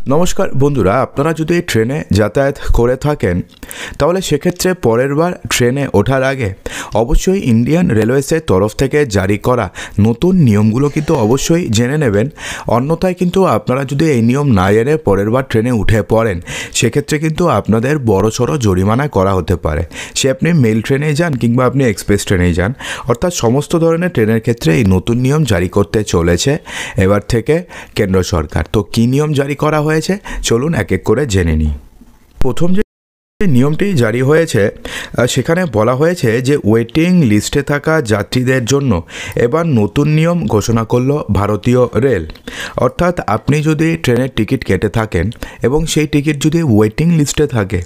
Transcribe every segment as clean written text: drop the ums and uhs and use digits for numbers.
নমস্কার বন্ধুরা, আপনারা যদি ট্রেনে যাতায়াত করে থাকেন তাহলে সেক্ষেত্রে পরের বার ট্রেনে ওঠার আগে অবশ্যই ইন্ডিয়ান রেলওয়েসের তরফ থেকে জারি করা নতুন নিয়মগুলো কিন্তু অবশ্যই জেনে নেবেন। অন্যথায় কিন্তু আপনারা যদি এই নিয়ম না জেনে পরের বার ট্রেনে উঠে পড়েন সেক্ষেত্রে কিন্তু আপনাদের বড়সড় জরিমানা করা হতে পারে। সে আপনি মেল ট্রেনেই যান কিংবা আপনি এক্সপ্রেস ট্রেনেই যান, অর্থাৎ সমস্ত ধরনের ট্রেনের ক্ষেত্রে এই নতুন নিয়ম জারি করতে চলেছে এবার থেকে কেন্দ্র সরকার। তো কী নিয়ম জারি করা হয়েছে চলুন এক এক করে জেনে নিই। প্রথম যে নিয়মটি জারি হয়েছে সেখানে বলা হয়েছে যে ওয়েটিং লিস্টে থাকা যাত্রীদের জন্য এবার নতুন নিয়ম ঘোষণা করলো ভারতীয় রেল। অর্থাৎ আপনি যদি ট্রেনের টিকিট কেটে থাকেন এবং সেই টিকিট যদি ওয়েটিং লিস্টে থাকে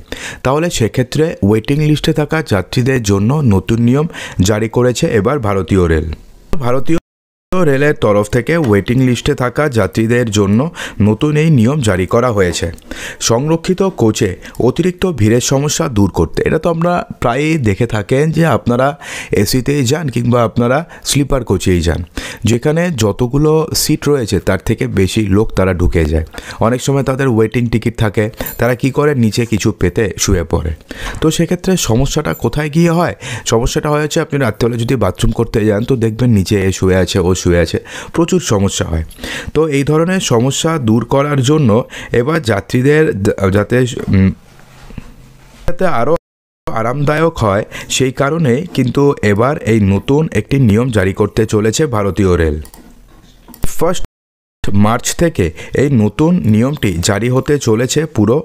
তাহলে সেক্ষেত্রে ওয়েটিং লিস্টে থাকা যাত্রীদের জন্য নতুন নিয়ম জারি করেছে এবার ভারতীয় রেল। ভারতীয় রেলের তরফ থেকে ওয়েটিং লিস্টে থাকা যাত্রীদের জন্য নতুন এই নিয়ম জারি করা হয়েছে সংরক্ষিত কোচে অতিরিক্ত ভিড়ের সমস্যা দূর করতে। এটা তো আমরা প্রায়ই দেখে থাকেন যে আপনারা এসিতেই যান কিংবা আপনারা স্লিপার কোচেই যান, যেখানে যতগুলো সিট রয়েছে তার থেকে বেশি লোক তারা ঢুকে যায়। অনেক সময় তাদের ওয়েটিং টিকিট থাকে, তারা কি করে নিচে কিছু পেতে শুয়ে পড়ে। তো সেক্ষেত্রে সমস্যাটা কোথায় গিয়ে হয়? সমস্যাটা হয়েছে আপনি রাত্রেবেলা যদি বাথরুম করতে যান তো দেখবেন নিচে শুয়ে আছে, ও শুয়ে আছে, প্রচুর সমস্যা হয়। তো এই ধরনের সমস্যা দূর করার জন্য এবার যাত্রীদের যাতে আরও আরামদায়ক হয় সেই কারণে কিন্তু এবার এই নতুন একটি নিয়ম জারি করতে চলেছে ভারতীয় রেল। ফার্স্ট মার্চ থেকে এই নতুন নিয়মটি জারি হতে চলেছে পুরো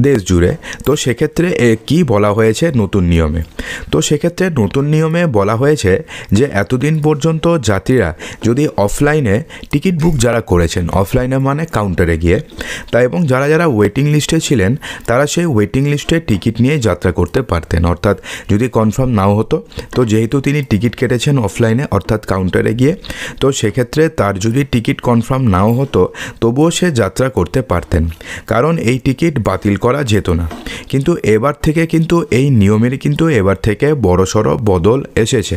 দেশ জুড়ে। তো সেক্ষেত্রে কি বলা হয়েছে নতুন নিয়মে? তো সেক্ষেত্রে নতুন নিয়মে বলা হয়েছে যে এতদিন পর্যন্ত যাত্রীরা যদি অফলাইনে টিকিট বুক যারা করেছেন, অফলাইনে মানে কাউন্টারে গিয়ে, তা এবং যারা যারা ওয়েটিং লিস্টে ছিলেন তারা সেই ওয়েটিং লিস্টে টিকিট নিয়ে যাত্রা করতে পারতেন। অর্থাৎ যদি কনফার্ম নাও হতো তো যেহেতু তিনি টিকিট কেটেছেন অফলাইনে অর্থাৎ কাউন্টারে গিয়ে, তো সেক্ষেত্রে তার যদি টিকিট কনফার্ম নাও হতো তবুও সে যাত্রা করতে পারতেন, কারণ এই টিকিট বাতিল করা যেত না। কিন্তু এবার থেকে কিন্তু এই নিয়মের কিন্তু এবার থেকে বড়সড় বদল এসেছে।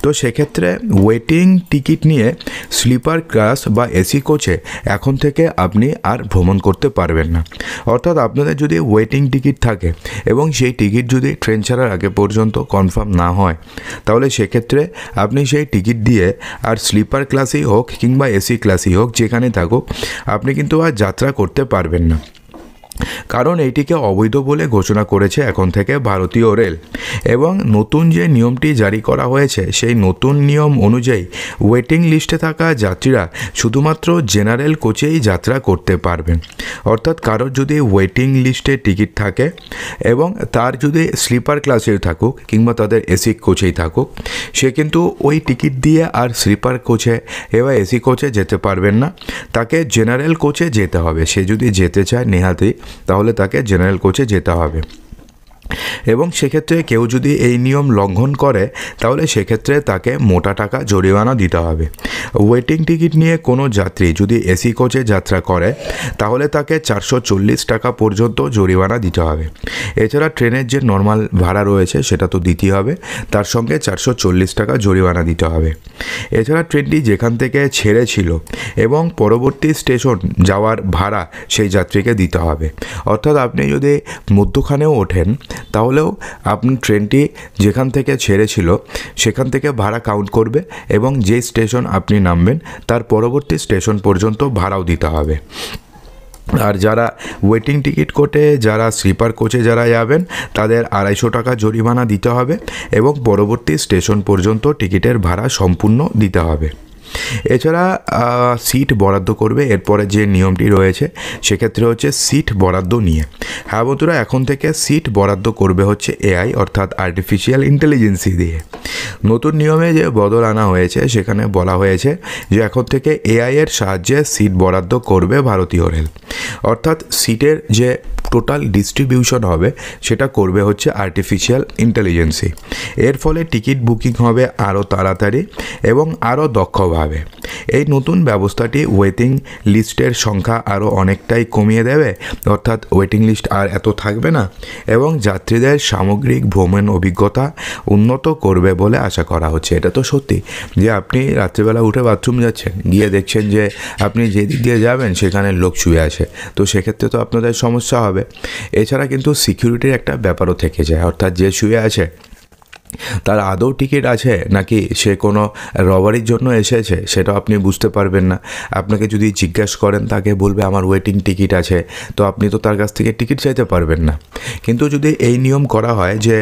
তো সেক্ষেত্রে ওয়েটিং টিকিট নিয়ে স্লিপার ক্লাস বা এসি কোচে এখন থেকে আপনি আর ভ্রমণ করতে পারবেন না। অর্থাৎ আপনাদের যদি ওয়েটিং টিকিট থাকে এবং সেই টিকিট যদি ট্রেন ছাড়ার আগে পর্যন্ত কনফার্ম না হয় তাহলে সেক্ষেত্রে আপনি সেই টিকিট দিয়ে আর স্লিপার ক্লাসেই হোক কিংবা এসি ক্লাসেই হোক যেখানে থাকুক আপনি কিন্তু আর যাত্রা করতে পারবেন না, কারণ এইটিকে অবৈধ বলে ঘোষণা করেছে এখন থেকে ভারতীয় রেল। এবং নতুন যে নিয়মটি জারি করা হয়েছে সেই নতুন নিয়ম অনুযায়ী ওয়েটিং লিস্টে থাকা যাত্রীরা শুধুমাত্র জেনারেল কোচেই যাত্রা করতে পারবেন। অর্থাৎ কারোর যদি ওয়েটিং লিস্টে টিকিট থাকে এবং তার যদি স্লিপার ক্লাসেও থাকুক কিংবা তাদের এসি কোচেই থাকুক, সে কিন্তু ওই টিকিট দিয়ে আর স্লিপার কোচে এবার এসি কোচে যেতে পারবেন না, তাকে জেনারেল কোচে যেতে হবে। সে যদি যেতে চায় নেহাতি তাহলে তাকে জেনারেল কোচে যেতে হবে। এবং সেক্ষেত্রে কেউ যদি এই নিয়ম লঙ্ঘন করে তাহলে সেক্ষেত্রে তাকে মোটা টাকা জরিমানা দিতে হবে। ওয়েটিং টিকিট নিয়ে কোনো যাত্রী যদি এসি কোচে যাত্রা করে তাহলে তাকে 440 টাকা পর্যন্ত জরিমানা দিতে হবে। এছাড়া ট্রেনের যে নর্মাল ভাড়া রয়েছে সেটা তো দিতেই হবে, তার সঙ্গে 440 টাকা জরিমানা দিতে হবে। এছাড়া ট্রেনটি যেখান থেকে ছেড়েছিল এবং পরবর্তী স্টেশন যাওয়ার ভাড়া সেই যাত্রীকে দিতে হবে। অর্থাৎ আপনি যদি মধ্যখানেও ওঠেন তাহলেও আপনি ট্রেনটি যেখান থেকে ছেড়েছিল সেখান থেকে ভাড়া কাউন্ট করবে এবং যে স্টেশন আপনি নামবেন তার পরবর্তী স্টেশন পর্যন্ত ভাড়াও দিতে হবে। আর যারা ওয়েটিং টিকিট কোটে যারা স্লিপার কোচে যারা যাবেন তাদের 250 টাকা জরিমানা দিতে হবে এবং পরবর্তী স্টেশন পর্যন্ত টিকিটের ভাড়া সম্পূর্ণ দিতে হবে। এছাড়া সিট বরাদ্দ করবে। এরপরে যে নিয়মটি রয়েছে সেক্ষেত্রে হচ্ছে সিট বরাদ্দ নিয়ে। হ্যাঁ বন্ধুরা, এখন থেকে সিট বরাদ্দ করবে হচ্ছে এআই অর্থাৎ আর্টিফিশিয়াল ইন্টেলিজেন্সি দিয়ে। নতুন নিয়মে যে বদল আনা হয়েছে সেখানে বলা হয়েছে যে এখন থেকে এআই এর সাহায্যে সিট বরাদ্দ করবে ভারতীয় রেল। অর্থাৎ সিটের যে টোটাল ডিস্ট্রিবিউশন হবে সেটা করবে হচ্ছে আর্টিফিশিয়াল ইন্টেলিজেন্সই। এর ফলে টিকিট বুকিং হবে আরও তাড়াতাড়ি এবং আরও দক্ষভাবে। এই নতুন ব্যবস্থাটি ওয়েটিং লিস্টের সংখ্যা আরও অনেকটাই কমিয়ে দেবে, অর্থাৎ ওয়েটিং লিস্ট আর এত থাকবে না, এবং যাত্রীদের সামগ্রিক ভ্রমণ অভিজ্ঞতা উন্নত করবে বলে আশা করা হচ্ছে। এটা তো সত্যি যে আপনি রাত্রিবেলা উঠে বাথরুম যাচ্ছেন, গিয়ে দেখছেন যে আপনি যে দিক দিয়ে যাবেন সেখানে লোক শুয়ে আছে, তো সেক্ষেত্রে তো আপনাদের সমস্যা হবে। এছাড়া কিন্তু সিকিউরিটির একটা ব্যাপারও থেকে যায়, অর্থাৎ যে শুয়ে আছে তার আদৌ টিকিট আছে নাকি সে কোনো রবারির জন্য এসেছে সেটাও আপনি বুঝতে পারবেন না। আপনাকে যদি জিজ্ঞেস করেন তাকে বলবে আমার ওয়েটিং টিকিট আছে, তো আপনি তো তার কাছ থেকে টিকিট চাইতে পারবেন না। কিন্তু যদি এই নিয়ম করা হয় যে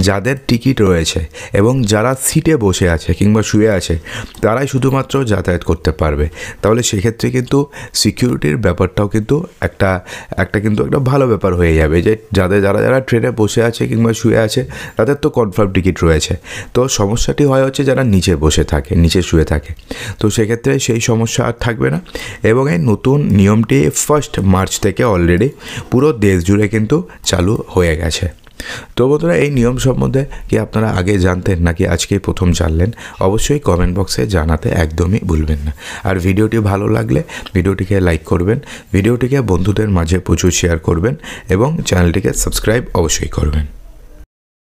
যাদের টিকিট রয়েছে এবং যারা সিটে বসে আছে কিংবা শুয়ে আছে তারাই শুধুমাত্র যাতায়াত করতে পারবে, তাহলে সেক্ষেত্রে কিন্তু সিকিউরিটির ব্যাপারটাও কিন্তু একটা ভালো ব্যাপার হয়ে যাবে, যে যারা ট্রেনে বসে আছে কিংবা শুয়ে আছে তাদের তো কনফার্ম টিকিট রয়েছে। তো সমস্যাটি হয় হচ্ছে যারা নিচে বসে থাকে, নিচে শুয়ে থাকে, তো সেক্ষেত্রে সেই সমস্যা আর থাকবে না। এবং এই নতুন নিয়মটি 1 মার্চ থেকে অলরেডি পুরো দেশ জুড়ে কিন্তু চালু হয়ে গেছে। তো বন্ধুরা, এই নিয়ম সম্বন্ধে কি আপনারা আগে জানতেন নাকি আজকেই প্রথম জানলেন? অবশ্যই কমেন্ট বক্সে জানাতে একদমই ভুলবেন না। আর ভিডিওটি ভালো লাগলে ভিডিওটিকে লাইক করবেন, ভিডিওটিকে বন্ধুদের মাঝে প্রচুর শেয়ার করবেন এবং চ্যানেলটিকে সাবস্ক্রাইব অবশ্যই করবেন।